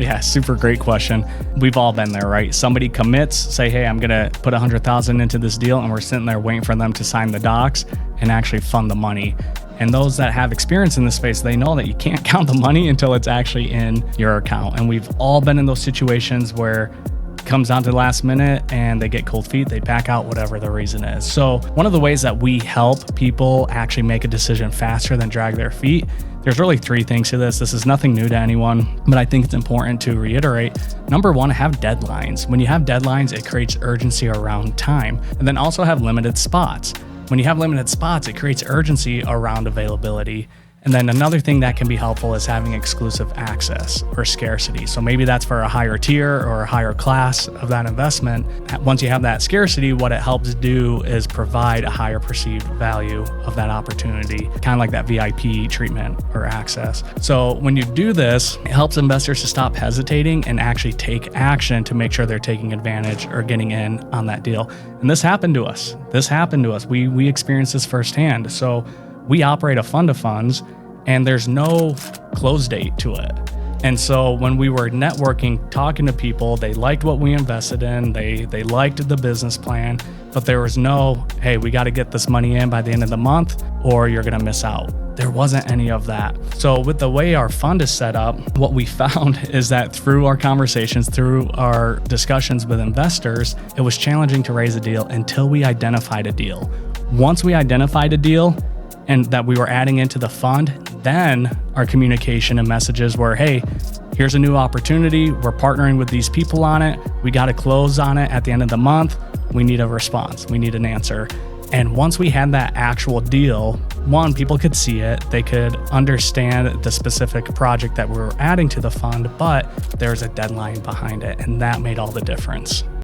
Yeah, super great question. We've all been there, right? Somebody commits, say, hey, I'm going to put 100,000 into this deal, and we're sitting there waiting for them to sign the docs and actually fund the money. And those that have experience in this space, they know that you can't count the money until it's actually in your account. And we've all been in those situations where it comes down to the last minute and they get cold feet, they back out, whatever the reason is. So one of the ways that we help people actually make a decision faster than drag their feet, there's really three things to this. This is nothing new to anyone, but I think it's important to reiterate. Number one, have deadlines. When you have deadlines, it creates urgency around time. And then also have limited spots. When you have limited spots, it creates urgency around availability. And then another thing that can be helpful is having exclusive access or scarcity. So maybe that's for a higher tier or a higher class of that investment. Once you have that scarcity, what it helps do is provide a higher perceived value of that opportunity, kind of like that VIP treatment or access. So when you do this, it helps investors to stop hesitating and actually take action to make sure they're taking advantage or getting in on that deal. And this happened to us. We experienced this firsthand. So we operate a fund of funds and there's no close date to it. And so when we were networking, talking to people, they liked what we invested in, they liked the business plan, but there was no, hey, we got to get this money in by the end of the month or you're going to miss out. There wasn't any of that. So with the way our fund is set up, what we found is that through our conversations, through our discussions with investors, it was challenging to raise a deal until we identified a deal. Once we identified a deal, and that we were adding into the fund, then our communication and messages were, hey, here's a new opportunity. We're partnering with these people on it. We got to close on it at the end of the month. We need a response. We need an answer. And once we had that actual deal, one, people could see it. They could understand the specific project that we were adding to the fund, but there's a deadline behind it. And that made all the difference.